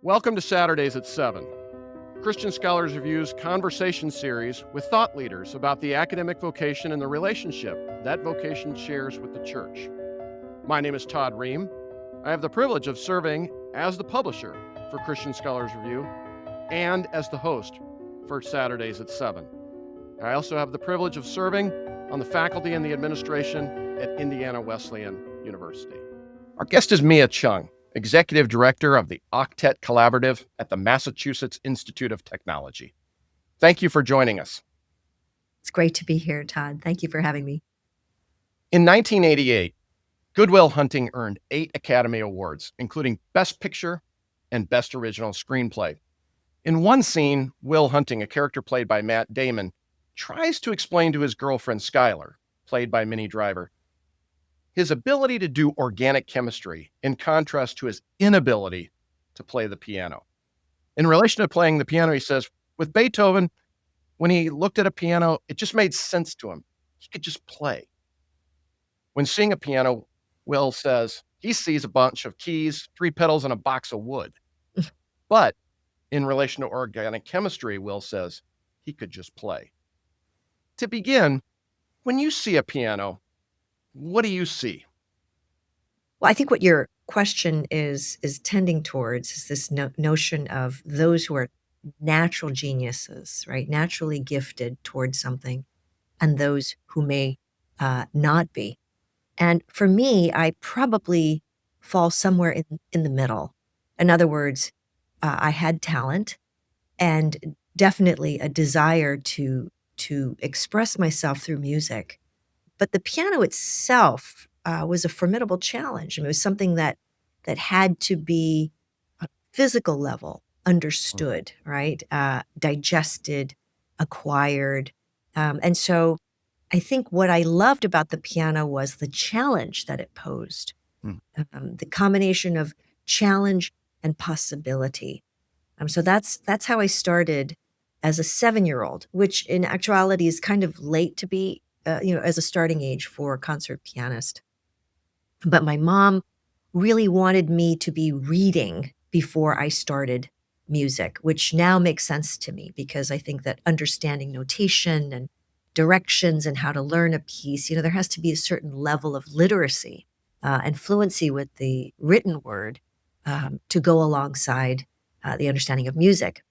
Welcome to Saturdays at 7, Christian Scholars Review's conversation series with thought leaders about the academic vocation and the relationship that vocation shares with the church. My name is Todd Ream. I have the privilege of serving as the publisher for Christian Scholars Review and as the host for Saturdays at 7. I also have the privilege of serving on the faculty and the administration at Indiana Wesleyan University. Our guest is Mia Chung, Executive Director of the Octet Collaborative at the Massachusetts Institute of Technology. Thank you for joining us. It's great to be here, Todd. Thank you for having me. In 1988, Good Will Hunting earned 8 Academy Awards, including Best Picture and Best Original Screenplay. In one scene, Will Hunting, a character played by Matt Damon, tries to explain to his girlfriend Skylar, played by Minnie Driver, his ability to do organic chemistry in contrast to his inability to play the piano. In relation to playing the piano, he says, with Beethoven, when he looked at a piano, it just made sense to him. He could just play. When seeing a piano, Will says he sees a bunch of keys, 3 pedals, and a box of wood. But in relation to organic chemistry, Will says he could just play. To begin, when you see a piano, what do you see? Well, I think what your question is tending towards is this notion of those who are natural geniuses, right? Naturally gifted towards something, and those who may not be. And for me, I probably fall somewhere in the middle. In other words, I had talent and definitely a desire to express myself through music. But the piano itself was a formidable challenge. I mean, it was something that had to be on a physical level understood, right? Digested, acquired. And so I think what I loved about the piano was the challenge that it posed, the combination of challenge and possibility. So that's how I started as a 7-year-old, which in actuality is kind of late to be as a starting age for a concert pianist. But my mom really wanted me to be reading before I started music, which now makes sense to me because I think that understanding notation and directions and how to learn a piece, there has to be a certain level of literacy and fluency with the written word to go alongside the understanding of music.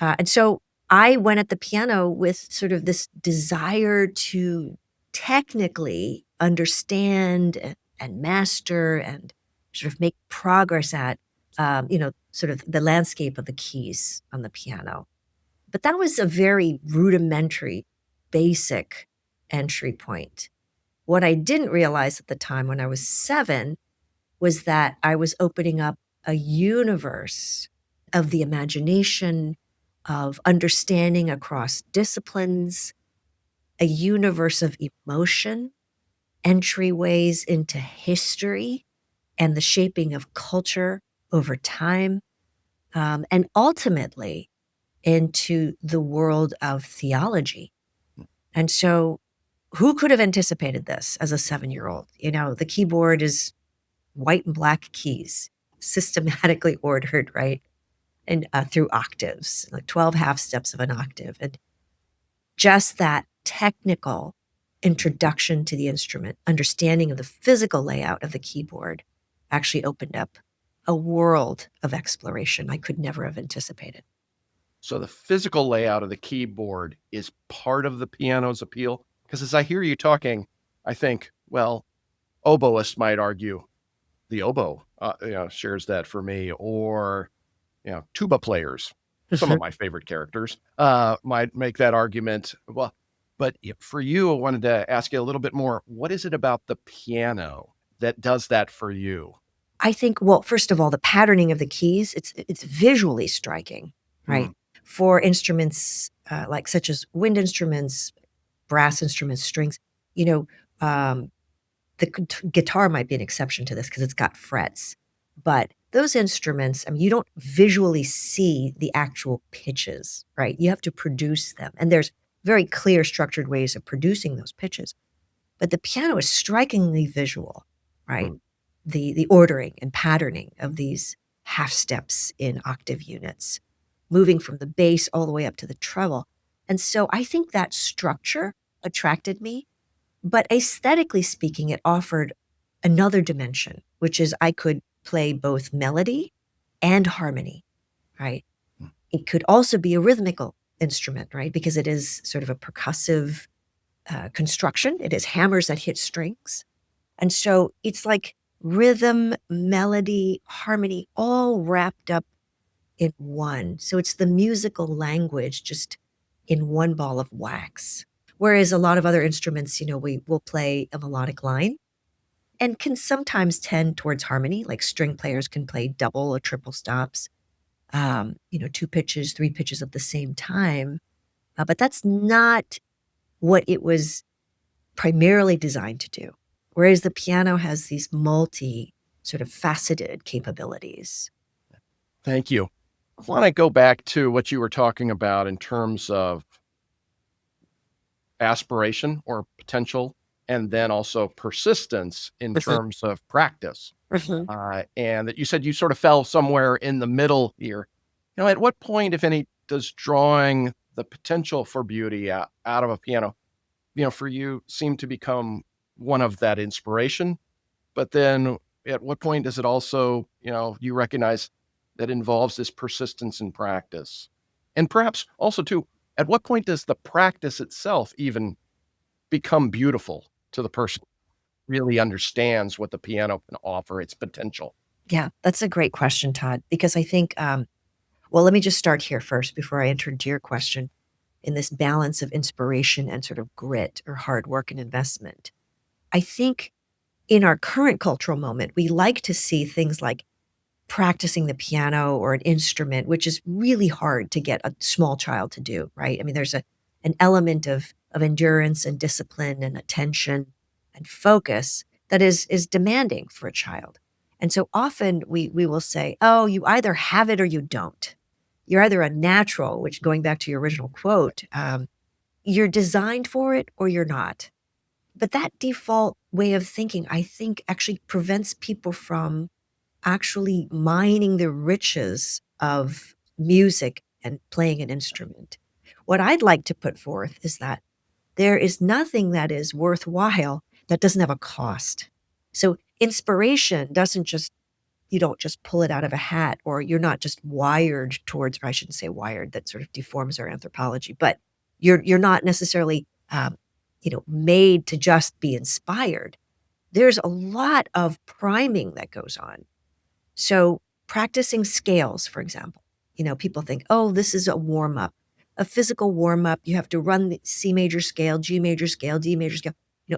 And so I went at the piano with sort of this desire to technically understand and master and sort of make progress at, sort of the landscape of the keys on the piano. But that was a very rudimentary, basic entry point. What I didn't realize at the time when I was 7 was that I was opening up a universe of the imagination, of understanding across disciplines, a universe of emotion, entryways into history and the shaping of culture over time, and ultimately into the world of theology. And so who could have anticipated this as a 7-year-old? The keyboard is white and black keys, systematically ordered, right? And through octaves, like 12 half steps of an octave. And just that technical introduction to the instrument, understanding of the physical layout of the keyboard actually opened up a world of exploration I could never have anticipated. So the physical layout of the keyboard is part of the piano's appeal? Because as I hear you talking, I think, well, oboists might argue the oboe shares that for me, or tuba players, some of my favorite characters, might make that argument. Well, but for you, I wanted to ask you a little bit more. What is it about the piano that does that for you? I think, well, first of all, the patterning of the keys, it's visually striking, right? For instruments like such as wind instruments, brass instruments, strings, the guitar might be an exception to this because it's got frets. But those instruments, you don't visually see the actual pitches, right? You have to produce them. And there's very clear structured ways of producing those pitches. But the piano is strikingly visual, right? The ordering and patterning of these half steps in octave units, moving from the bass all the way up to the treble. And so I think that structure attracted me, but aesthetically speaking, it offered another dimension, which is I could play both melody and harmony, right? It could also be a rhythmical instrument, right? Because it is sort of a percussive construction. It is hammers that hit strings. And so it's like rhythm, melody, harmony, all wrapped up in one. So it's the musical language just in one ball of wax. Whereas a lot of other instruments, we will play a melodic line and can sometimes tend towards harmony, like string players can play double or triple stops, two pitches, three pitches at the same time. But that's not what it was primarily designed to do. Whereas the piano has these multi sort of faceted capabilities. Thank you. I want to go back to what you were talking about in terms of aspiration or potential, and then also persistence in terms of practice. And that you said you sort of fell somewhere in the middle here. At what point, if any, does drawing the potential for beauty out of a piano, for you seem to become one of that inspiration? But then at what point does it also, you recognize that involves this persistence in practice? And perhaps also too, at what point does the practice itself even become beautiful to the person who really understands what the piano can offer, its potential? Yeah, that's a great question, Todd, because I think, well, let me just start here first before I enter into your question. In this balance of inspiration and sort of grit or hard work and investment, I think in our current cultural moment, we like to see things like practicing the piano or an instrument, which is really hard to get a small child to do, right? I mean, there's an element of endurance and discipline and attention and focus that is demanding for a child. And so often we will say, oh, you either have it or you don't. You're either a natural, which going back to your original quote, you're designed for it or you're not. But that default way of thinking, I think, actually prevents people from actually mining the riches of music and playing an instrument. What I'd like to put forth is that there is nothing that is worthwhile that doesn't have a cost. So inspiration doesn't just, you don't just pull it out of a hat, or you're not just wired towards, or I shouldn't say wired, that sort of deforms our anthropology, but you're not necessarily made to just be inspired. There's a lot of priming that goes on. So practicing scales, for example, people think, oh, this is a warm up, a physical warm up. You have to run the C major scale, G major scale, D major scale,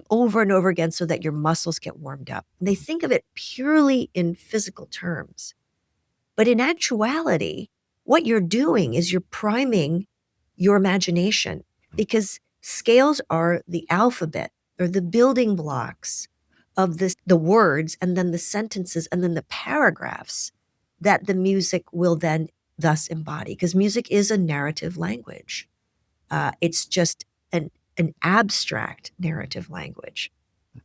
over and over again so that your muscles get warmed up. And they think of it purely in physical terms. But in actuality, what you're doing is you're priming your imagination, because scales are the alphabet or the building blocks of the words and then the sentences and then the paragraphs that the music will then thus embody. Because music is a narrative language. It's just an abstract narrative language.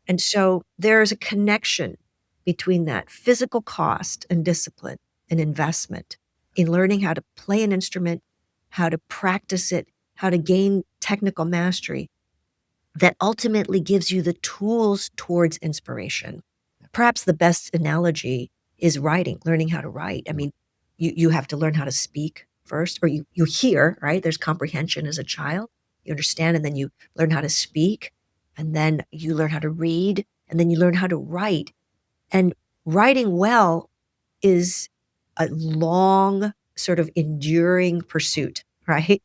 And so there's a connection between that physical cost and discipline and investment in learning how to play an instrument, how to practice it, how to gain technical mastery that ultimately gives you the tools towards inspiration. Perhaps the best analogy is writing, learning how to write. I mean, you have to learn how to speak first, or you hear, right? There's comprehension as a child. You understand, and then you learn how to speak, and then you learn how to read, and then you learn how to write. And writing well is a long, sort of enduring pursuit, right?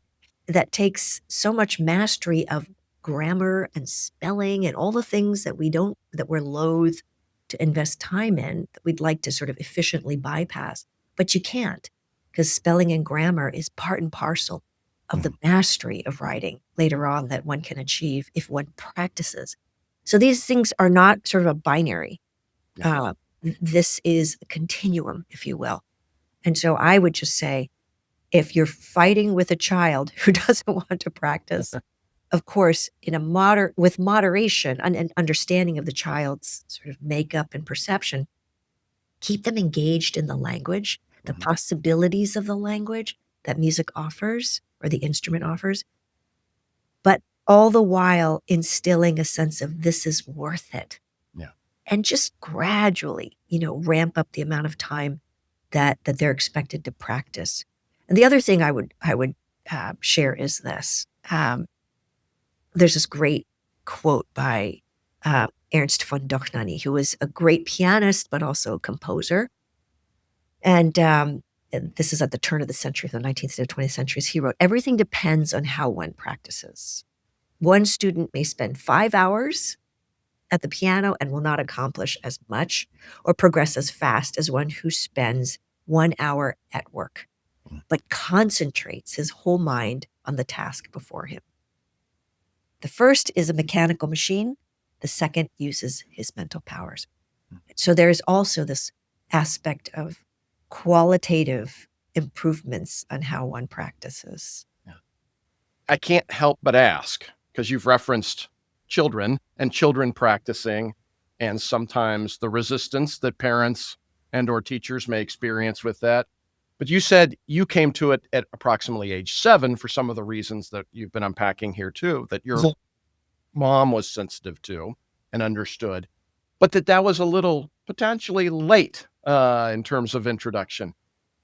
That takes so much mastery of grammar and spelling and all the things that we're loath to invest time in, that we'd like to sort of efficiently bypass. But you can't, because spelling and grammar is part and parcel of the mastery of writing later on that one can achieve if one practices. So these things are not sort of a binary. This is a continuum, if you will. And so I would just say, if you're fighting with a child who doesn't want to practice, of course, with moderation and an understanding of the child's sort of makeup and perception, keep them engaged in the language, the possibilities of the language that music offers or the instrument offers, but all the while instilling a sense of this is worth it. Yeah. And just gradually, ramp up the amount of time that they're expected to practice. And the other thing I would share is this. There's this great quote by Ernst von Dohnanyi, who was a great pianist, but also a composer. And this is at the turn of the century, the 19th to 20th centuries. He wrote, "Everything depends on how one practices. One student may spend 5 hours at the piano and will not accomplish as much or progress as fast as one who spends 1 hour at work, but concentrates his whole mind on the task before him. The first is a mechanical machine. The second uses his mental powers." So there's also this aspect of qualitative improvements on how one practices. I can't help but ask, because you've referenced children and children practicing, and sometimes the resistance that parents and or teachers may experience with that. But you said you came to it at approximately age 7 for some of the reasons that you've been unpacking here too, that your mom was sensitive to and understood, but that was a little potentially late in terms of introduction.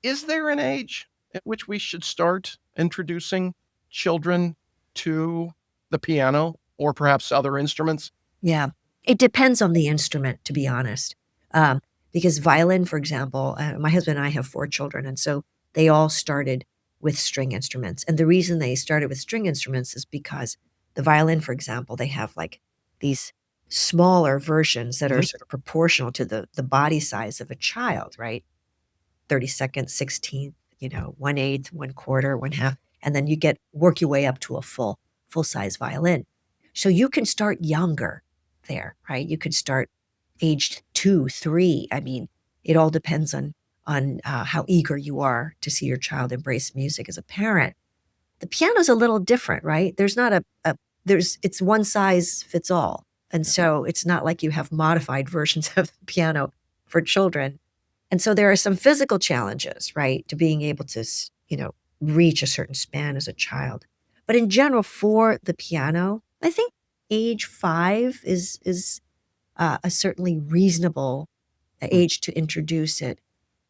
Is there an age at which we should start introducing children to the piano or perhaps other instruments? Yeah, it depends on the instrument, to be honest. Because violin, for example, my husband and I have 4 children, and so they all started with string instruments. And the reason they started with string instruments is because the violin, for example, they have like these smaller versions that are sort of proportional to the body size of a child, right? 32nd, 16th, 1/8, 1/4, 1/2, and then you work your way up to a full size violin. So you can start younger there, right? You could start aged 2, 3. I mean, it all depends on how eager you are to see your child embrace music as a parent. The piano's a little different, right? There's not it's one size fits all. And so it's not like you have modified versions of the piano for children. And so there are some physical challenges, right, to being able to, reach a certain span as a child. But in general, for the piano, I think age 5 is a certainly reasonable age to introduce it.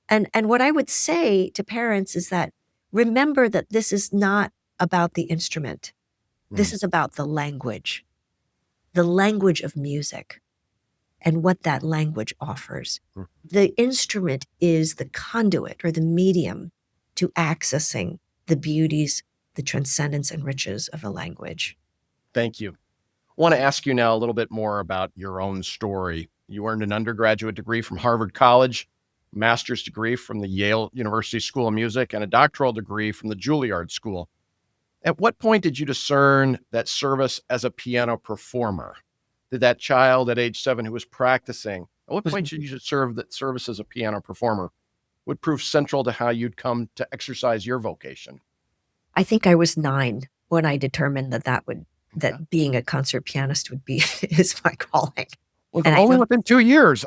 And what I would say to parents is that remember that this is not about the instrument. This is about the language of music and what that language offers. The instrument is the conduit or the medium to accessing the beauties, the transcendence and riches of a language. Thank you. I want to ask you now a little bit more about your own story. You earned an undergraduate degree from Harvard College, a master's degree from the Yale University School of Music, and a doctoral degree from the Julliard School. At what point did you discern that service as a piano performer? Did that child at age 7 who was practicing, at what point did you discern that service as a piano performer would prove central to how you'd come to exercise your vocation? I think I was 9 when I determined that being a concert pianist would be is my calling. Well, And only within 2 years.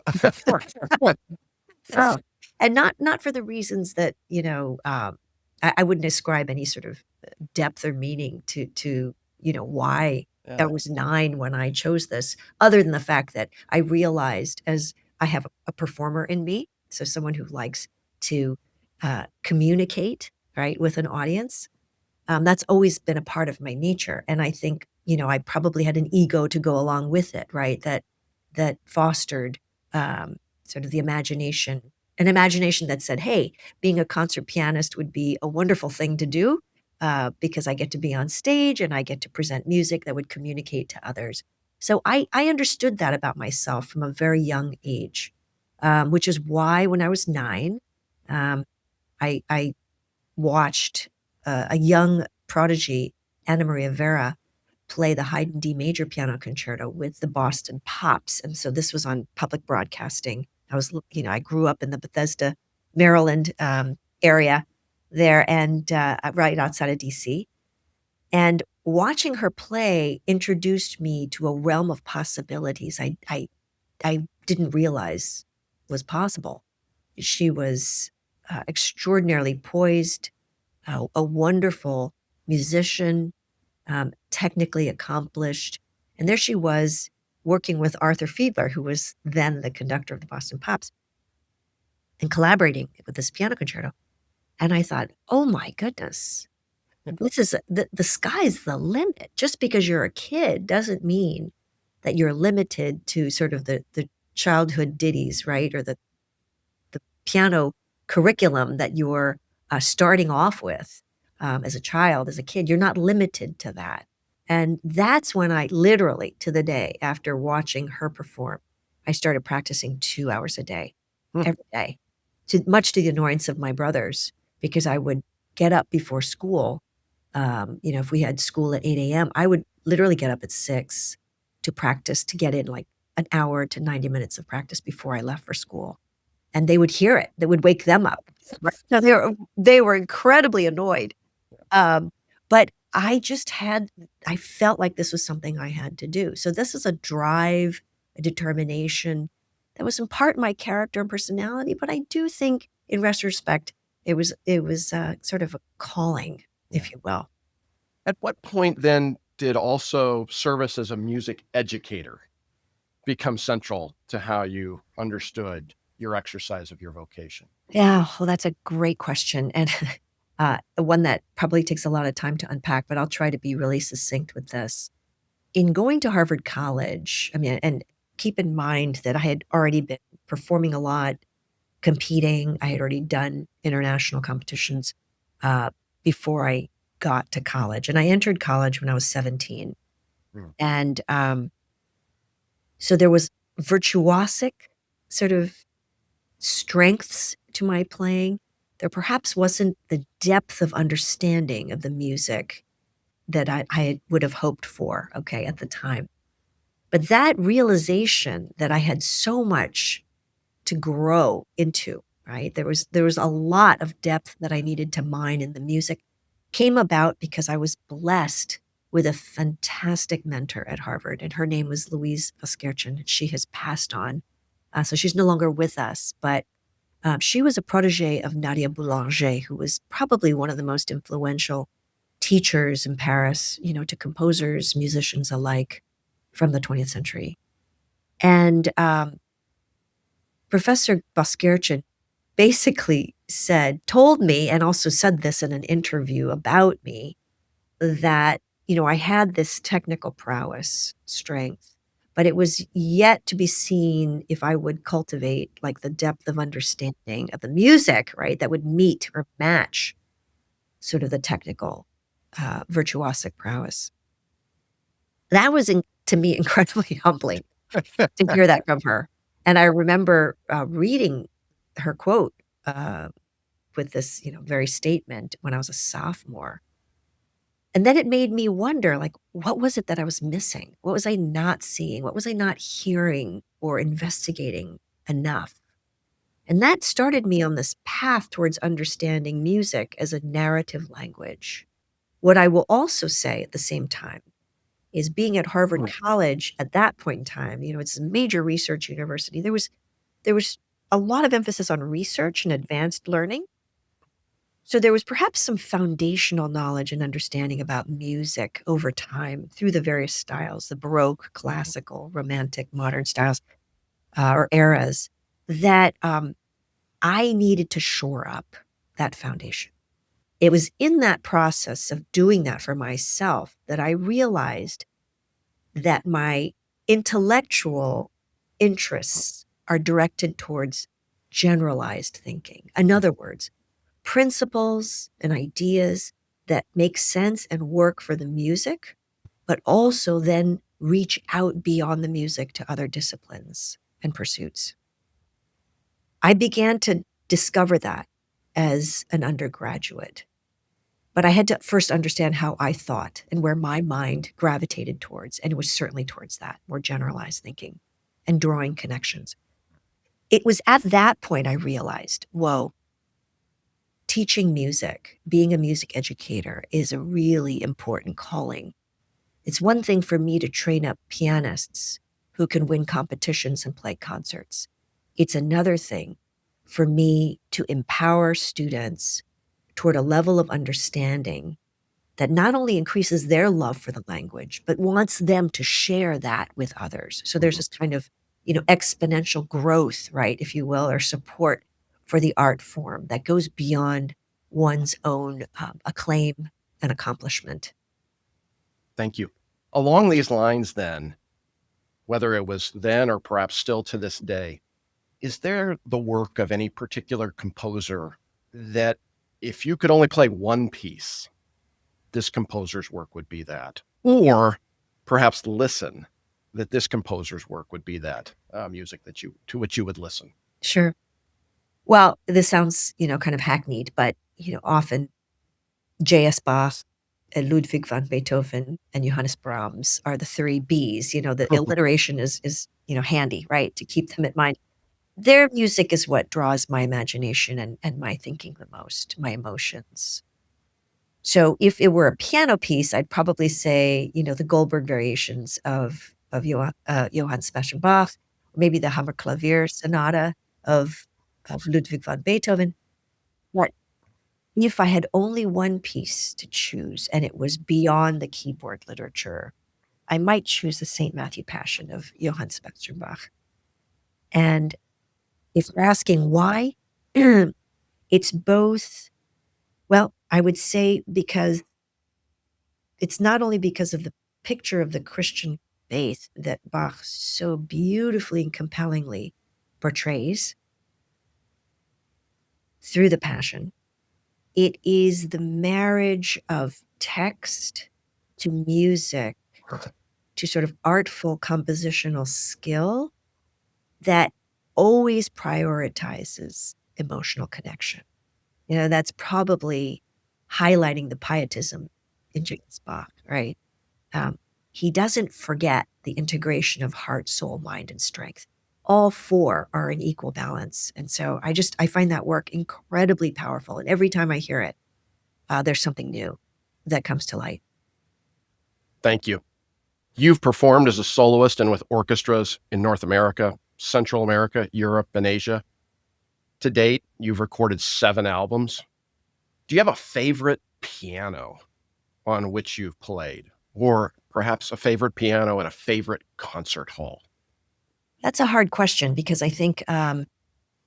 Yeah. And not for the reasons that, I wouldn't ascribe any sort of depth or meaning to why I was 9 when I chose this, other than the fact that I realized as I have a performer in me, so someone who likes to communicate, right, with an audience. That's always been a part of my nature. And I think, I probably had an ego to go along with it, right? That fostered sort of the imagination, an imagination that said, hey, being a concert pianist would be a wonderful thing to do because I get to be on stage and I get to present music that would communicate to others. So I understood that about myself from a very young age, which is why when I was 9, I watched a young prodigy, Anna Maria Vera, play the Haydn D major piano concerto with the Boston Pops. And so this was on public broadcasting. I grew up in the Bethesda, Maryland area there and right outside of DC. And watching her play introduced me to a realm of possibilities I didn't realize was possible. She was extraordinarily poised, a wonderful musician, technically accomplished. And there she was working with Arthur Fiedler, who was then the conductor of the Boston Pops, and collaborating with this piano concerto. And I thought, oh my goodness, this is the sky's the limit. Just because you're a kid doesn't mean that you're limited to sort of the childhood ditties, right? Or the piano curriculum that you're starting off with as a child, as a kid. You're not limited to that. And that's when I literally, to the day after watching her perform, I started practicing 2 hours a day, Hmm. every day, much to the annoyance of my brothers, because I would get up before school. If we had school at 8 a.m., I would literally get up at 6 to practice, to get in like an hour to 90 minutes of practice before I left for school. And they would hear it. That would wake them up. So they were incredibly annoyed. But I felt like this was something I had to do. So this is a drive, a determination that was in part my character and personality, but I do think in retrospect, it was sort of a calling, if you will. At what point then did also service as a music educator become central to how you understood your exercise of your vocation? Yeah, well, that's a great question, and one that probably takes a lot of time to unpack, but I'll try to be really succinct with this. In going to Harvard College, I mean, and keep in mind that I had already been performing a lot, competing. I had already done international competitions uh, before I got to college, and I entered college when I was 17. Mm. And so there was virtuosic sort of strengths to my playing. There perhaps wasn't the depth of understanding of the music that I would have hoped for, okay, at the time. But that realization that I had so much to grow into, right? There was a lot of depth that I needed to mine in the music, came about because I was blessed with a fantastic mentor at Harvard, and her name was Louise Vasgerchen. She has passed on, so she's no longer with us, but she was a protege of Nadia Boulanger, who was probably one of the most influential teachers in Paris, to composers, musicians alike from the 20th century. And Professor Baskerchin basically told me, and also said this in an interview about me, that, I had this technical prowess, strength, but it was yet to be seen if I would cultivate like the depth of understanding of the music, right, that would meet or match sort of the technical, virtuosic prowess. That was, to me, incredibly humbling to hear that from her. And I remember reading her quote with this, very statement when I was a sophomore. And then it made me wonder, like, what was it that I was missing? What was I not seeing? What was I not hearing or investigating enough? And that started me on this path towards understanding music as a narrative language. What I will also say at the same time is being at Harvard College at that point in time, it's a major research university. There was a lot of emphasis on research and advanced learning. So there was perhaps some foundational knowledge and understanding about music over time through the various styles, the Baroque, classical, romantic, modern styles, or eras, that I needed to shore up that foundation. It was in that process of doing that for myself that I realized that my intellectual interests are directed towards generalized thinking. In other words, principles and ideas that make sense and work for the music, but also then reach out beyond the music to other disciplines and pursuits. I began to discover that as an undergraduate, but I had to first understand how I thought and where my mind gravitated towards, and it was certainly towards that more generalized thinking and drawing connections. It was at that point I realized, whoa, teaching music, being a music educator is a really important calling. It's one thing for me to train up pianists who can win competitions and play concerts. It's another thing for me to empower students toward a level of understanding that not only increases their love for the language, but wants them to share that with others. So there's this kind of, exponential growth, right, if you will, or support for the art form that goes beyond one's own acclaim and accomplishment. Thank you. Along these lines, then, whether it was then or perhaps still to this day, is there the work of any particular composer that if you could only play one piece, this composer's work would be that? Or perhaps listen, that this composer's work would be that music to which you would listen? Sure. Well, this sounds, kind of hackneyed, but, often J.S. Bach, Ludwig van Beethoven, and Johannes Brahms are the three Bs. The alliteration is handy, right, to keep them in mind. Their music is what draws my imagination and my thinking the most, my emotions. So if it were a piano piece, I'd probably say, the Goldberg variations of Johann Sebastian Bach, or maybe the Hammerklavier Sonata of Ludwig van Beethoven. But if I had only one piece to choose and it was beyond the keyboard literature, I might choose the St. Matthew Passion of Johann Sebastian Bach. And if you're asking why, it's both, well, I would say because it's not only because of the picture of the Christian faith that Bach so beautifully and compellingly portrays through the Passion. It is the marriage of text to music to sort of artful compositional skill that always prioritizes emotional connection. That's probably highlighting the pietism in J.S. Bach, right? He doesn't forget the integration of heart, soul, mind, and strength. All four are in equal balance. And so I find that work incredibly powerful. And every time I hear it, there's something new that comes to light. Thank you. You've performed as a soloist and with orchestras in North America, Central America, Europe, and Asia. To date, you've recorded 7 albums. Do you have a favorite piano on which you've played, or perhaps a favorite piano in a favorite concert hall? That's a hard question because I think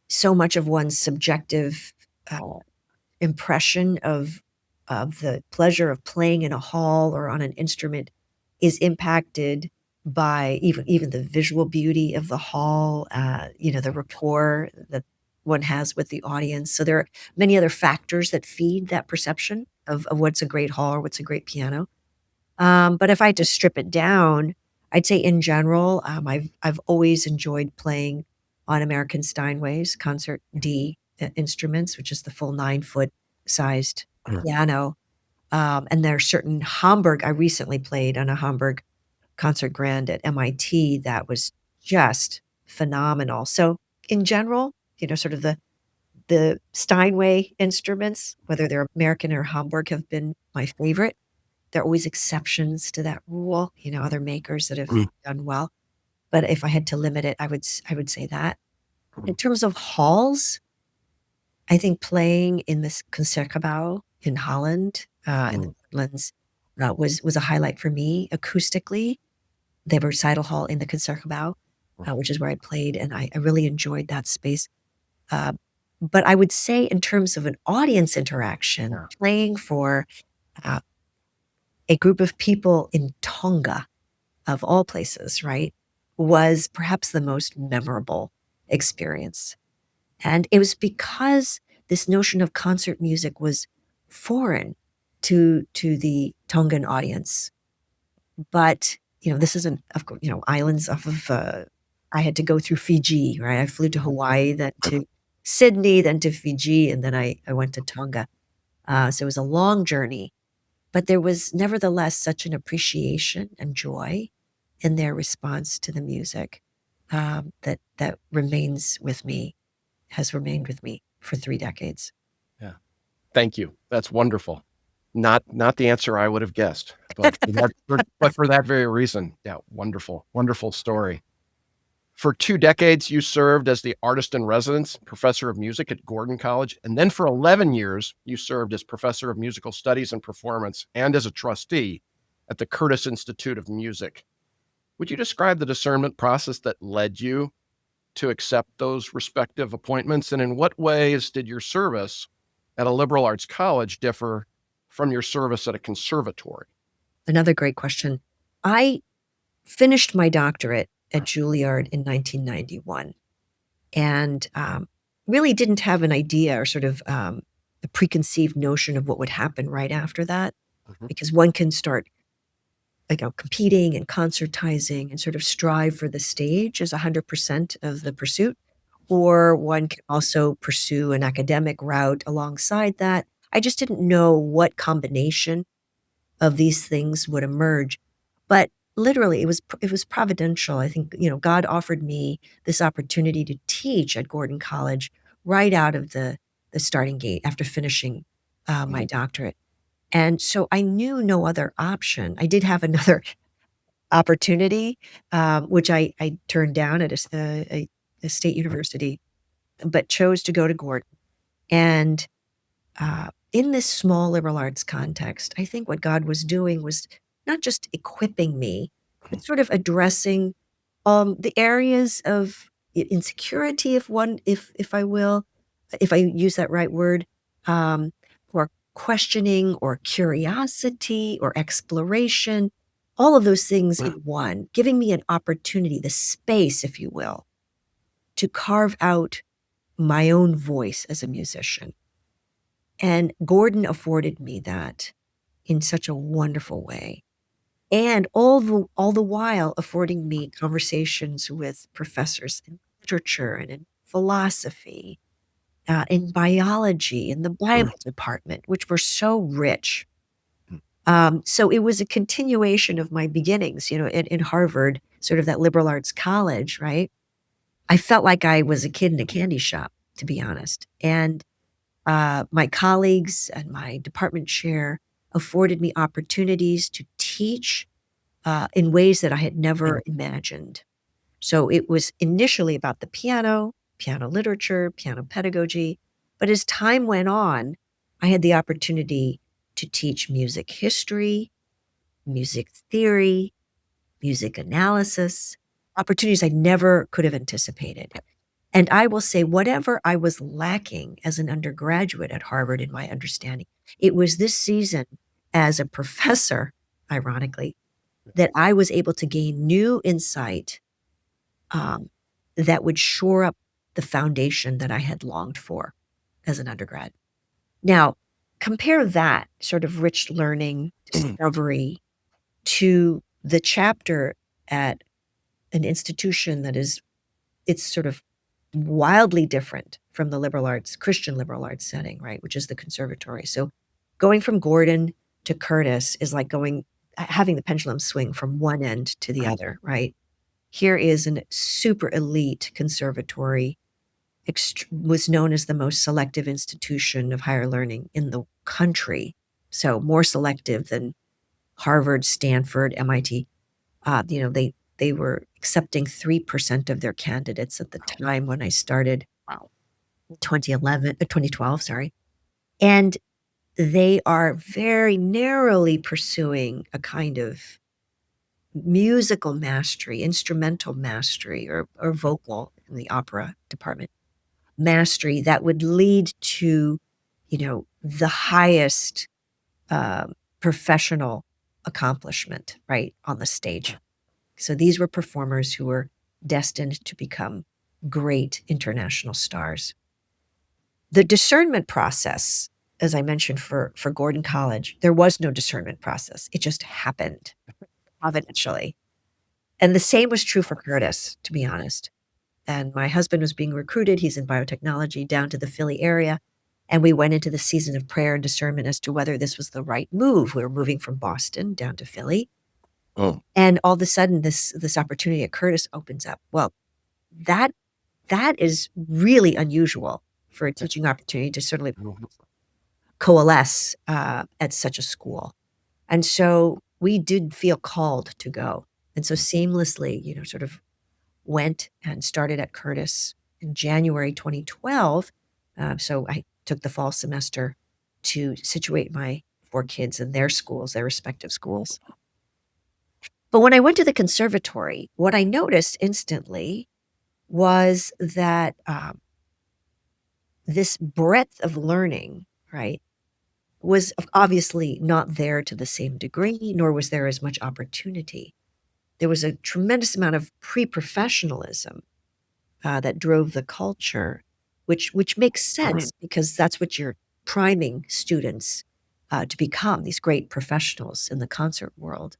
so much of one's subjective impression of the pleasure of playing in a hall or on an instrument is impacted by even the visual beauty of the hall, the rapport that one has with the audience. So there are many other factors that feed that perception of what's a great hall or what's a great piano. But if I had to strip it down, I'd say in general, I've always enjoyed playing on American Steinway's Concert D instruments, which is the full 9-foot sized piano. And there are certain Hamburg. I recently played on a Hamburg concert grand at MIT that was just phenomenal. So in general, sort of the Steinway instruments, whether they're American or Hamburg, have been my favorite. There are always exceptions to that rule, other makers that have done well. But if I had to limit it, I would say that. In terms of halls, I think playing in this Concertgebouw in Holland, in the Netherlands, was a highlight for me acoustically. They have a recital hall in the Concertgebouw, which is where I played, and I really enjoyed that space. But I would say in terms of an audience interaction, playing for a group of people in Tonga, of all places, right, was perhaps the most memorable experience. And it was because this notion of concert music was foreign to the Tongan audience. But, this isn't, of course, islands off of, I had to go through Fiji, right? I flew to Hawaii, then to Sydney, then to Fiji, and then I went to Tonga. So it was a long journey. But there was nevertheless such an appreciation and joy in their response to the music that remains with me, has remained with me for 3 decades. Yeah. Thank you. That's wonderful. Not the answer I would have guessed, but for that very reason. Yeah, wonderful, wonderful story. For 2 decades, you served as the artist in residence, professor of music at Gordon College, and then for 11 years, you served as professor of musical studies and performance and as a trustee at the Curtis Institute of Music. Would you describe the discernment process that led you to accept those respective appointments? And in what ways did your service at a liberal arts college differ from your service at a conservatory? Another great question. I finished my doctorate at Julliard in 1991 and really didn't have an idea or sort of a preconceived notion of what would happen right after that, Mhm. because one can start competing and concertizing and sort of strive for the stage as 100% of the pursuit, or one can also pursue an academic route alongside that. I just didn't know what combination of these things would emerge. But literally, it was providential. I think, God offered me this opportunity to teach at Gordon College right out of the starting gate after finishing my doctorate. And so I knew no other option. I did have another opportunity, which I turned down at a state university, but chose to go to Gordon. And in this small liberal arts context, I think what God was doing was not just equipping me, but sort of addressing the areas of insecurity, if I will, if I use that right word, um, or questioning, or curiosity, or exploration, all of those things in one, giving me an opportunity, the space, if you will, to carve out my own voice as a musician. And Gordon afforded me that in such a wonderful way. And all the while affording me conversations with professors in literature and in philosophy, in biology, in the Bible department, which were so rich. So it was a continuation of my beginnings, in Harvard, sort of that liberal arts college, right? I felt like I was a kid in a candy shop, to be honest. And my colleagues and my department chair afforded me opportunities to teach in ways that I had never imagined. So it was initially about the piano, piano literature, piano pedagogy. But as time went on, I had the opportunity to teach music history, music theory, music analysis, opportunities I never could have anticipated. And I will say, whatever I was lacking as an undergraduate at Harvard in my understanding, it was this season as a professor, ironically, that I was able to gain new insight um, that would shore up the foundation that I had longed for as an undergrad. Now, compare that sort of rich learning, discovery, to the chapter at an institution that is it's sort of wildly different from the liberal arts, Christian liberal arts setting, right, which is the conservatory. So going from Gordon to Curtis is like having the pendulum swing from one end to the other, right? Here is a super elite conservatory, was known as the most selective institution of higher learning in the country. So more selective than Harvard, Stanford, MIT. They were accepting 3% of their candidates at the time when I started, Wow. 2012, sorry. And they are very narrowly pursuing a kind of musical mastery, instrumental mastery, or vocal in the opera department mastery that would lead to, the highest professional accomplishment, right, on the stage. So these were performers who were destined to become great international stars. The discernment process, as I mentioned for Gordon College, there was no discernment process. It just happened providentially. And the same was true for Curtis, to be honest. And my husband was being recruited. He's in biotechnology down to the Philly area. And we went into the season of prayer and discernment as to whether this was the right move. We were moving from Boston down to Philly. Oh, And all of a sudden this opportunity at Curtis opens up. Well, that is really unusual for a teaching opportunity to certainly coalesce at such a school. And so we did feel called to go. And so seamlessly, sort of went and started at Curtis in January 2012. So I took the fall semester to situate my 4 kids in their schools, their respective schools. But when I went to the conservatory, what I noticed instantly was that this breadth of learning, right, was obviously not there to the same degree, nor was there as much opportunity. There was a tremendous amount of pre-professionalism that drove the culture, which makes sense because that's what you're priming students to become, these great professionals in the concert world.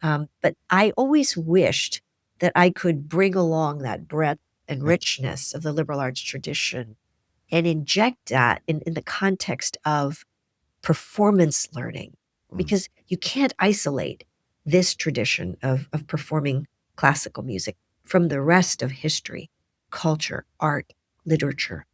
But I always wished that I could bring along that breadth and richness of the liberal arts tradition and inject that in the context of performance learning, because you can't isolate this tradition of performing classical music from the rest of history, culture, art, literature.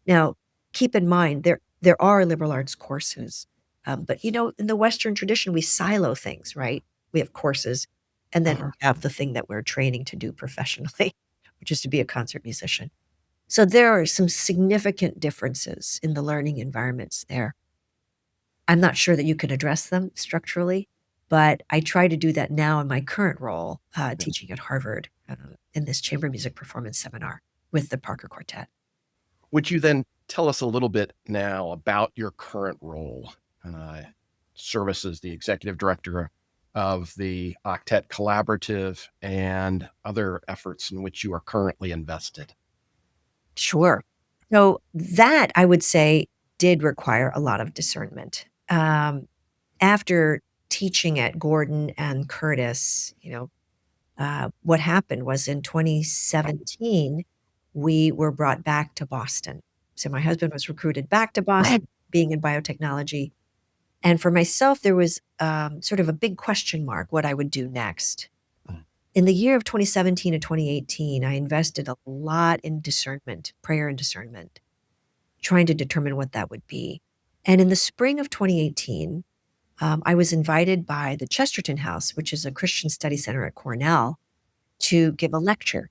Now, keep in mind there are liberal arts courses, but in the Western tradition we silo things, right? We have courses, and then we have the thing that we're training to do professionally, which is to be a concert musician. So there are some significant differences in the learning environments there. I'm not sure that you can address them structurally, but I try to do that now in my current role, teaching at Harvard in this chamber music performance seminar with the Parker Quartet. Would you then tell us a little bit now about your current role? Service as the executive director of the Octet Collaborative and other efforts in which you are currently invested. Sure. So that, I would say, did require a lot of discernment. After teaching at Gordon and Curtis, what happened was in 2017, we were brought back to Boston. So my husband was recruited back to Boston, being in biotechnology. And for myself, there was sort of a big question mark what I would do next. In the year of 2017 and 2018, I invested a lot in discernment, prayer and discernment, trying to determine what that would be. And in the spring of 2018, I was invited by the Chesterton House, which is a Christian study center at Cornell, to give a lecture.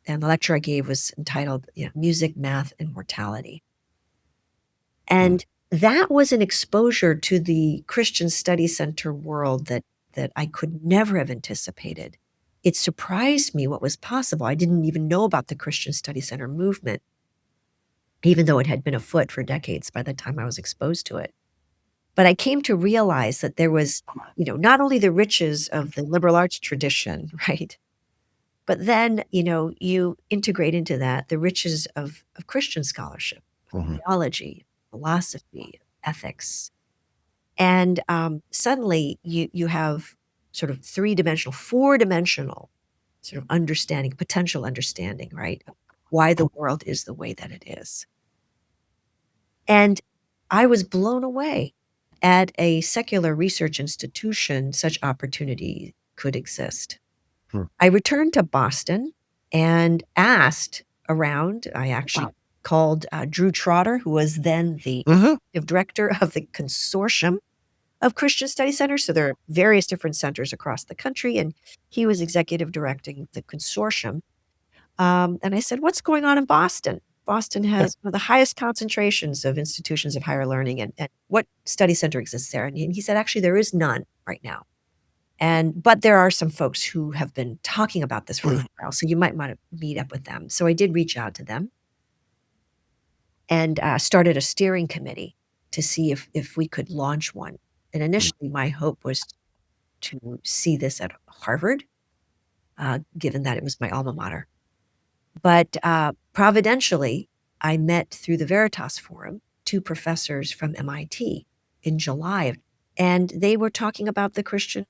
And the lecture I gave was entitled Music, Math, and Mortality. And that was an exposure to the Christian Study Center world that I could never have anticipated. It surprised me what was possible. I didn't even know about the Christian Study Center movement, even though it had been afoot for decades by the time I was exposed to it. But I came to realize that there was, not only the riches of the liberal arts tradition, right? But then, you integrate into that the riches of Christian scholarship, theology, philosophy, ethics. And suddenly you have sort of 3-dimensional, 4-dimensional sort of understanding, potential understanding, right? Of why the world is the way that it is. And I was blown away. At a secular research institution, such opportunity could exist. I returned to Boston and asked around. I actually called Drew Trotter, who was then the executive director of the consortium of Christian Study Centers. So there are various different centers across the country, and he was executive directing the consortium. And I said, what's going on in Boston? Boston has one of the highest concentrations of institutions of higher learning, and what study center exists there? And he said, actually, there is none right now. But there are some folks who have been talking about this for a while, so you might want to meet up with them. So I did reach out to them and started a steering committee to see if we could launch one. And initially, my hope was to see this at Harvard, given that it was my alma mater. But providentially, I met through the Veritas Forum 2 professors from MIT in July, and they were talking about the Christian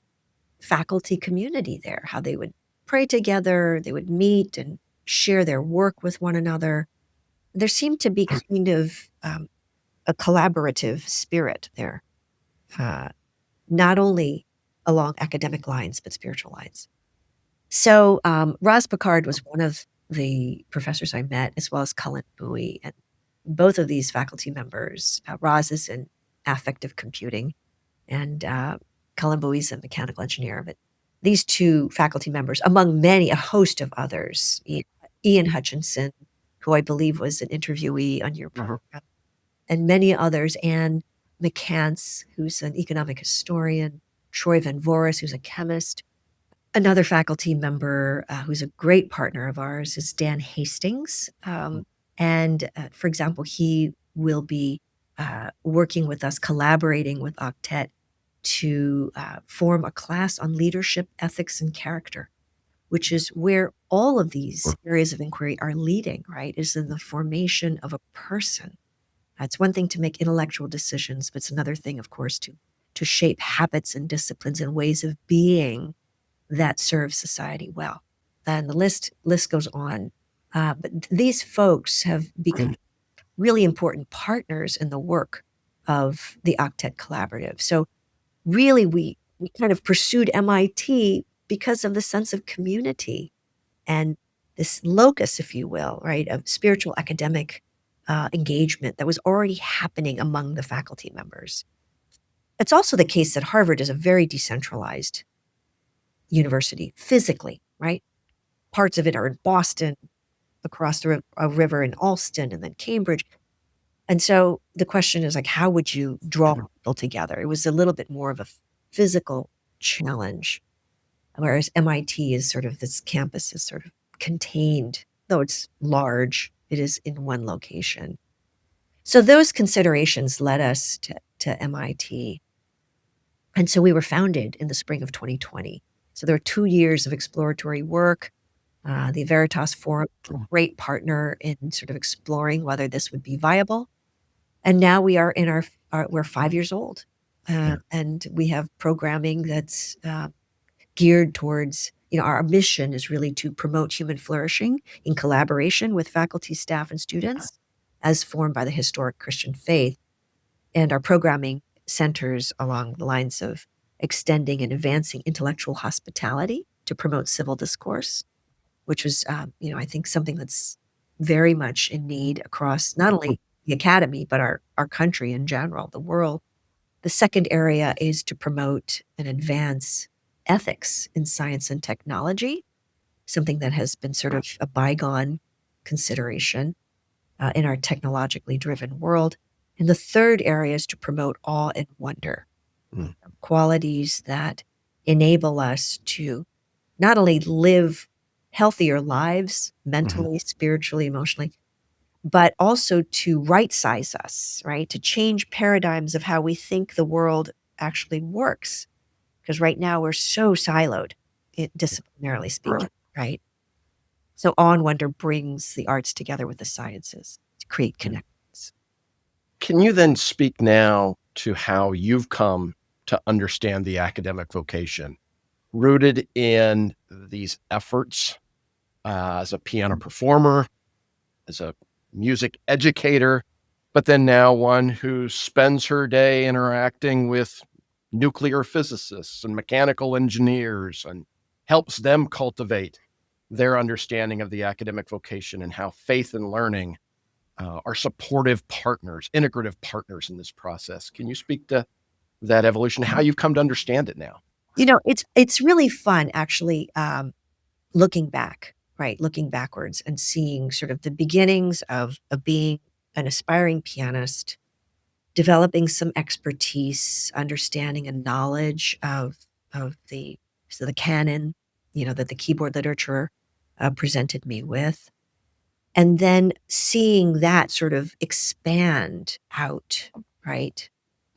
faculty community there, how they would pray together, they would meet and share their work with one another. There seemed to be kind of a collaborative spirit there, not only along academic lines, but spiritual lines. So Roz Picard was one of the professors I met, as well as Cullen Bowie. And both of these faculty members, Roz is in affective computing, and Cullen Bowie's a mechanical engineer. But these two faculty members, among many, a host of others, Ian Hutchinson, who I believe was an interviewee on your program, and many others, Anne McCants, who's an economic historian, Troy Van Voris, who's a chemist. Another faculty member who's a great partner of ours is Dan Hastings. And for example, he will be working with us, collaborating with Octet to form a class on leadership, ethics, and character, which is where all of these areas of inquiry are leading, right? Is in the formation of a person. It's one thing to make intellectual decisions, but it's another thing, of course, to shape habits and disciplines and ways of being that serve society well. And the list goes on. But these folks have become really important partners in the work of the Octet Collaborative. So really, we kind of pursued MIT because of the sense of community and this locus, if you will, right, of spiritual academic engagement that was already happening among the faculty members. It's also the case that Harvard is a very decentralized university physically, right? Parts of it are in Boston, across a river in Alston, and then Cambridge. And so the question is like, how would you draw people together? It was a little bit more of a physical challenge, whereas MIT is sort of, this campus is sort of contained, though it's large, it is in one location. So those considerations led us to MIT. And so we were founded in the spring of 2020. So there were 2 years of exploratory work. The Veritas Forum, a great partner in sort of exploring whether this would be viable. And now we are in we're 5 years old. And we have programming that's geared towards, our mission is really to promote human flourishing in collaboration with faculty, staff, and students as formed by the historic Christian faith. And our programming centers along the lines of extending and advancing intellectual hospitality to promote civil discourse, which was, I think something that's very much in need across not only the academy, but our country in general, the world. The second area is to promote and advance ethics in science and technology, something that has been sort of a bygone consideration in our technologically driven world. And the third area is to promote awe and wonder, qualities that enable us to not only live healthier lives mentally, spiritually, emotionally, but also to right size us, right? To change paradigms of how we think the world actually works. Because right now we're so siloed, disciplinarily speaking, right? So awe and wonder brings the arts together with the sciences to create connections. Can you then speak now to how you've come to understand the academic vocation, rooted in these efforts as a piano performer, as a music educator, but then now one who spends her day interacting with nuclear physicists and mechanical engineers and helps them cultivate their understanding of the academic vocation and how faith and learning are supportive partners, integrative partners in this process. Can you speak to that evolution, how you've come to understand it now? It's really fun, actually, looking back, right? Looking backwards and seeing sort of the beginnings of being an aspiring pianist, developing some expertise, understanding and knowledge of the canon, that the keyboard literature presented me with. And then seeing that sort of expand out, right?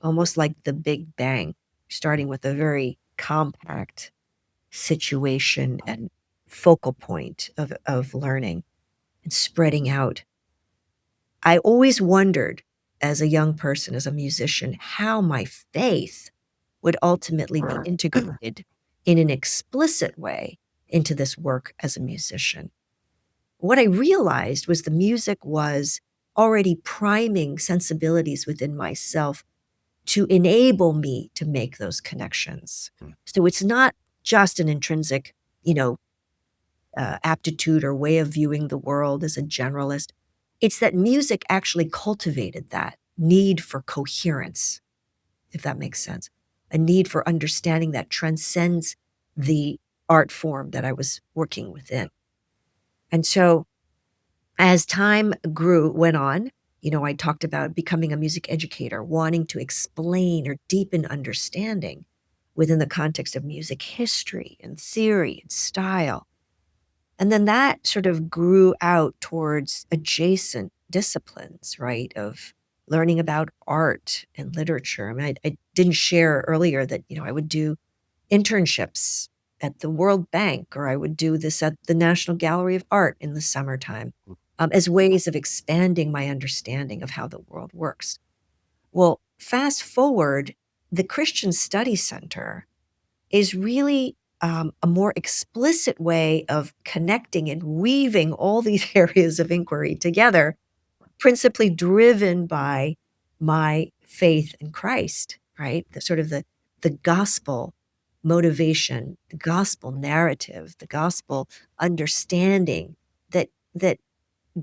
Almost like the Big Bang, starting with a very compact situation and focal point of learning and spreading out. I always wondered as a young person, as a musician, how my faith would ultimately be integrated in an explicit way into this work as a musician. What I realized was the music was already priming sensibilities within myself to enable me to make those connections. So it's not just an intrinsic, aptitude or way of viewing the world as a generalist. It's that music actually cultivated that need for coherence, if that makes sense, a need for understanding that transcends the art form that I was working within. And so as time went on, I talked about becoming a music educator, wanting to explain or deepen understanding within the context of music history and theory and style. And then that sort of grew out towards adjacent disciplines, right? Of learning about art and literature. I mean, I didn't share earlier that, I would do internships at the World Bank, or I would do this at the National Gallery of Art in the summertime, as ways of expanding my understanding of how the world works. Well, fast forward, the Christian Study Center is really a more explicit way of connecting and weaving all these areas of inquiry together, principally driven by my faith in Christ, right? The sort of the gospel motivation, the gospel narrative, the gospel understanding that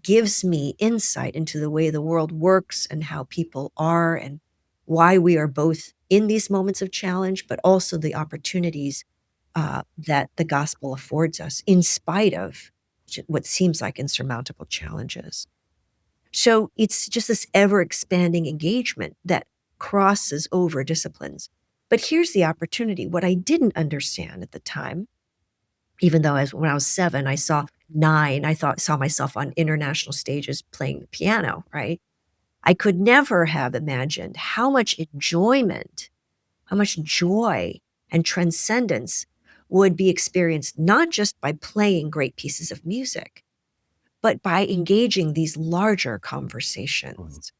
gives me insight into the way the world works and how people are and why we are both in these moments of challenge, but also the opportunities that the gospel affords us in spite of what seems like insurmountable challenges. So it's just this ever expanding engagement that crosses over disciplines. But here's the opportunity. What I didn't understand at the time, even though when I was 7, I saw 9, saw myself on international stages playing the piano, right? I could never have imagined how much enjoyment, how much joy and transcendence would be experienced not just by playing great pieces of music, but by engaging these larger conversations.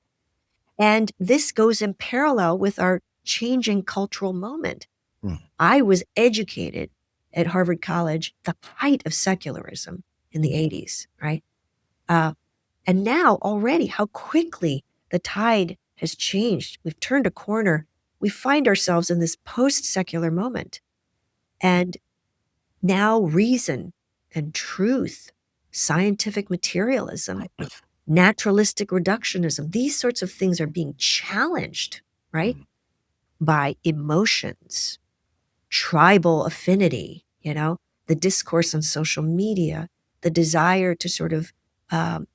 And this goes in parallel with our changing cultural moment. I was educated at Harvard College, the height of secularism in the 80s, right? And now already, how quickly the tide has changed. We've turned a corner. We find ourselves in this post-secular moment. And now reason and truth, scientific materialism, naturalistic reductionism, these sorts of things are being challenged, right? By emotions, tribal affinity, the discourse on social media, the desire to sort of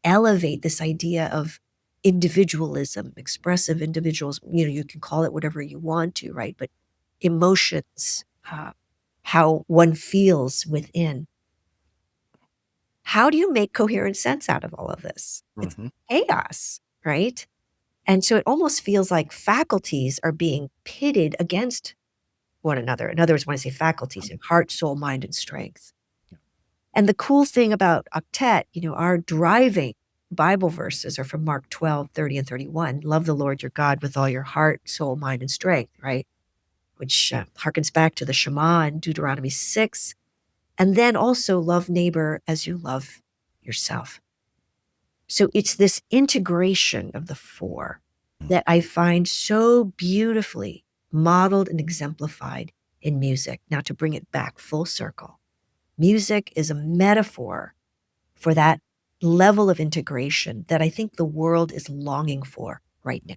elevate this idea of individualism, expressive individuals. You can call it whatever you want to, right? But emotions, how one feels within. How do you make coherent sense out of all of this? It's chaos, right? And so it almost feels like faculties are being pitted against one another. In other words, when I say faculties, heart, soul, mind, and strength. And the cool thing about Octet, our driving Bible verses are from Mark 12:30 and 31. Love the Lord your God with all your heart, soul, mind, and strength, right? Which harkens back to the Shema in Deuteronomy 6. And then also love neighbor as you love yourself. So it's this integration of the four that I find so beautifully modeled and exemplified in music. Now, to bring it back full circle, music is a metaphor for that level of integration that I think the world is longing for right now,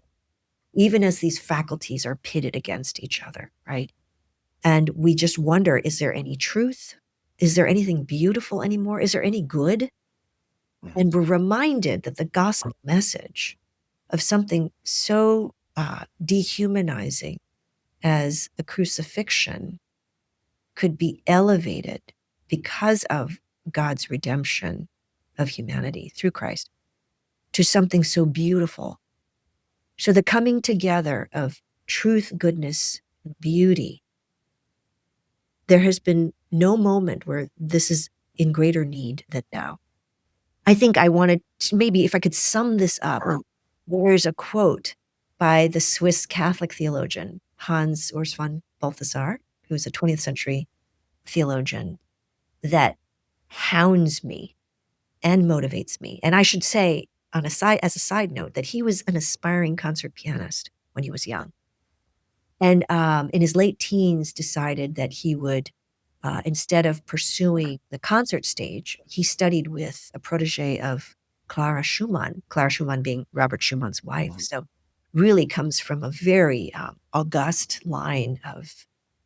even as these faculties are pitted against each other, right? And we just wonder, is there any truth? Is there anything beautiful anymore? Is there any good? And we're reminded that the gospel message of something so dehumanizing as a crucifixion could be elevated because of God's redemption of humanity through Christ to something so beautiful. So the coming together of truth, goodness, and beauty, there has been no moment where this is in greater need than now. I think I wanted to, maybe if I could sum this up, there's a quote by the Swiss Catholic theologian, Hans Urs von Balthasar, who was a 20th century theologian, that hounds me and motivates me. And I should say, as a side note, that he was an aspiring concert pianist when he was young. And in his late teens, decided that he would, instead of pursuing the concert stage, he studied with a protege of Clara Schumann being Robert Schumann's wife. So really comes from a very august line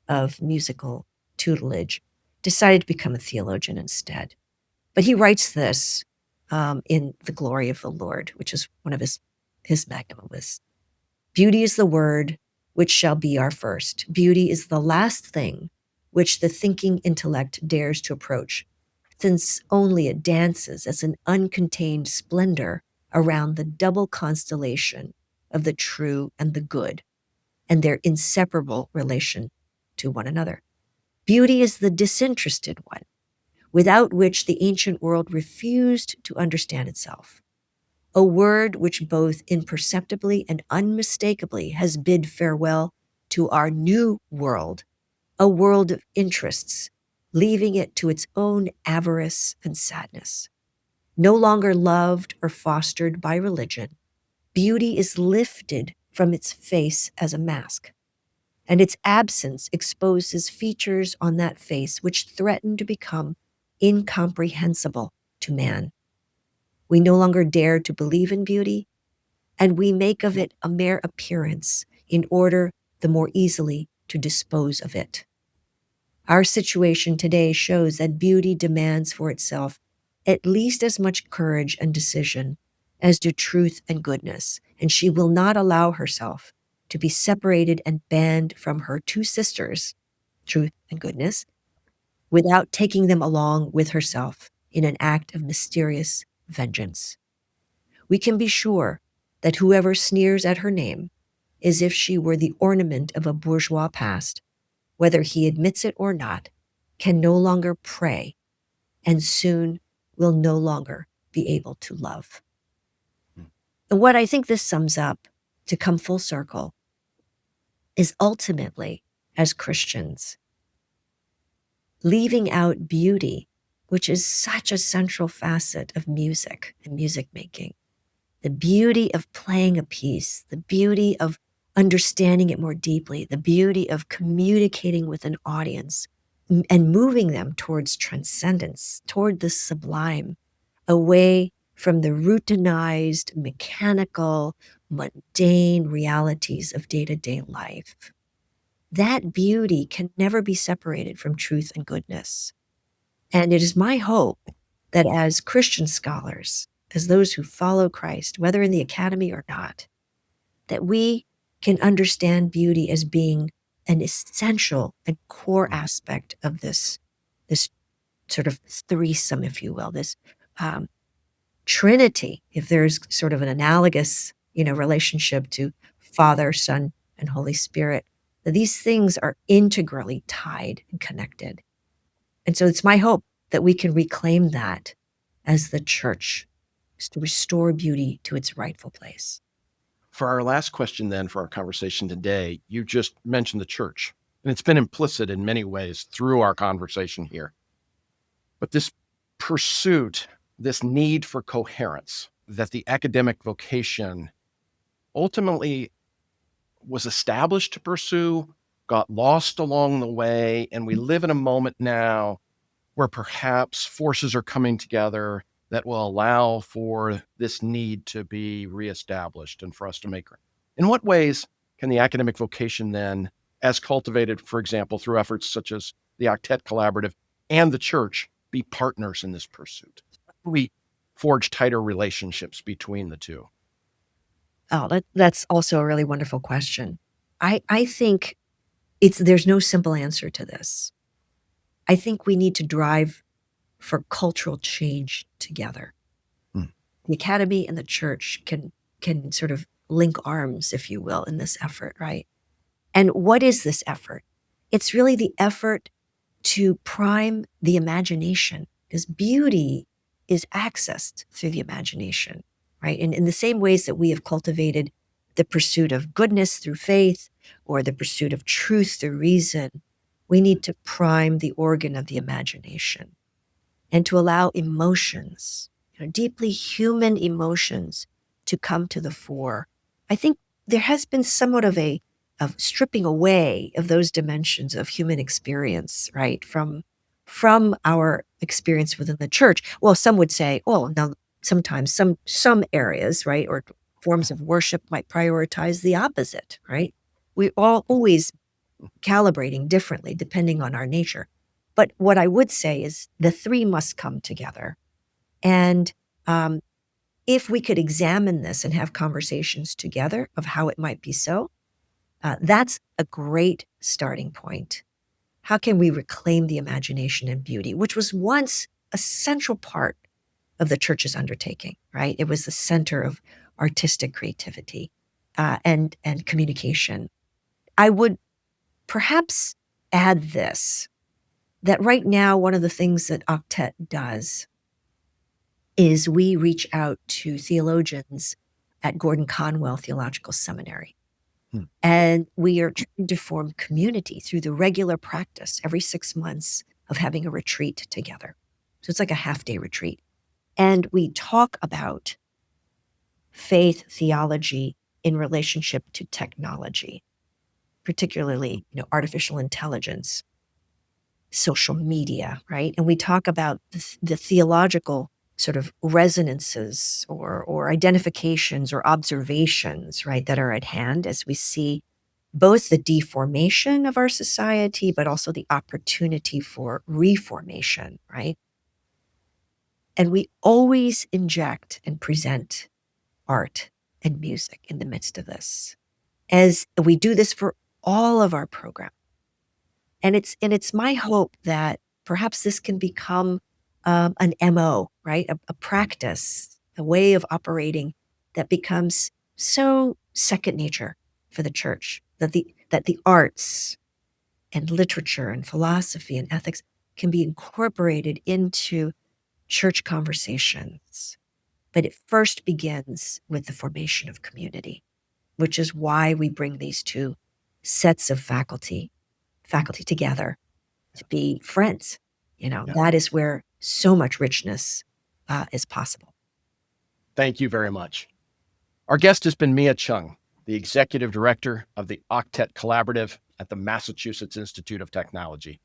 of musical tutelage. decided to become a theologian instead. But he writes this in The Glory of the Lord, which is one of his magnum opus. Beauty is the word which shall be our first. Beauty is the last thing which the thinking intellect dares to approach, since only it dances as an uncontained splendor around the double constellation of the true and the good, and their inseparable relation to one another. Beauty is the disinterested one, without which the ancient world refused to understand itself. A word which both imperceptibly and unmistakably has bid farewell to our new world, a world of interests, leaving it to its own avarice and sadness. No longer loved or fostered by religion, beauty is lifted from its face as a mask, and its absence exposes features on that face which threaten to become incomprehensible to man. We no longer dare to believe in beauty, and we make of it a mere appearance in order the more easily to dispose of it. Our situation today shows that beauty demands for itself at least as much courage and decision as do truth and goodness, and she will not allow herself to be separated and banned from her two sisters, truth and goodness, without taking them along with herself in an act of mysterious vengeance. We can be sure that whoever sneers at her name as if she were the ornament of a bourgeois past, whether he admits it or not, can no longer pray and soon will no longer be able to love. And what I think this sums up, to come full circle, is ultimately, as Christians, leaving out beauty, which is such a central facet of music and music making. The beauty of playing a piece, the beauty of understanding it more deeply, the beauty of communicating with an audience and moving them towards transcendence, toward the sublime, away from the routinized, mechanical, mundane realities of day-to-day life. That beauty can never be separated from truth and goodness. And it is my hope that as Christian scholars, as those who follow Christ, whether in the academy or not, that we can understand beauty as being an essential and core aspect of this sort of threesome, if you will, this Trinity, if there's sort of an analogous, relationship to Father, Son, and Holy Spirit, that these things are integrally tied and connected. And so it's my hope that we can reclaim that as the church, is to restore beauty to its rightful place. For our last question then for our conversation today, you just mentioned the church, and it's been implicit in many ways through our conversation here. But this pursuit, this need for coherence that the academic vocation ultimately was established to pursue, got lost along the way, and we live in a moment now where perhaps forces are coming together that will allow for this need to be reestablished and for us to make. In what ways can the academic vocation then, as cultivated, for example, through efforts such as the Octet Collaborative and the church, be partners in this pursuit? We forge tighter relationships between the two. Oh, that's also a really wonderful question. I think there's no simple answer to this. I think we need to drive for cultural change together. The academy and the church can sort of link arms, if you will, in this effort, right? And what is this effort? It's really the effort to prime the imagination, because beauty is accessed through the imagination, right? And in the same ways that we have cultivated the pursuit of goodness through faith or the pursuit of truth through reason, we need to prime the organ of the imagination and to allow emotions, deeply human emotions, to come to the fore. I think there has been somewhat of stripping away of those dimensions of human experience, right? From our experience within the church. Well, some would say, oh, now sometimes some areas, right, or forms of worship might prioritize the opposite, right? We're all always calibrating differently depending on our nature. But what I would say is the three must come together. And if we could examine this and have conversations together of how it might be so, that's a great starting point. How can we reclaim the imagination and beauty, which was once a central part of the church's undertaking, right? It was the center of artistic creativity and communication. I would perhaps add this, that right now, one of the things that Octet does is we reach out to theologians at Gordon Conwell Theological Seminary. And we are trying to form community through the regular practice every 6 months of having a retreat together. So it's like a half-day retreat. And we talk about faith theology in relationship to technology, particularly, artificial intelligence, social media, right? And we talk about the theological sort of resonances or identifications or observations, right, that are at hand as we see both the deformation of our society, but also the opportunity for reformation, right? And we always inject and present art and music in the midst of this. As we do this for all of our programs. And it's my hope that perhaps this can become an MO, right? A practice, a way of operating that becomes so second nature for the church, that the arts and literature and philosophy and ethics can be incorporated into church conversations. But it first begins with the formation of community, which is why we bring these two sets of faculty together to be friends. That is where so much richness is possible. Thank you very much. Our guest has been Mia Chung, the executive director of the Octet Collaborative at the Massachusetts Institute of Technology.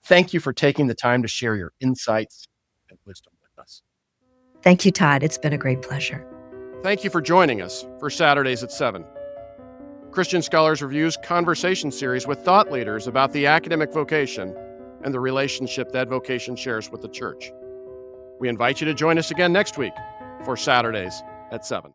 Thank you for taking the time to share your insights and wisdom with us. Thank you, Todd. It's been a great pleasure. Thank you for joining us for Saturdays at 7. Christian Scholars Review's conversation series with thought leaders about the academic vocation and the relationship that vocation shares with the church. We invite you to join us again next week for Saturdays at 7.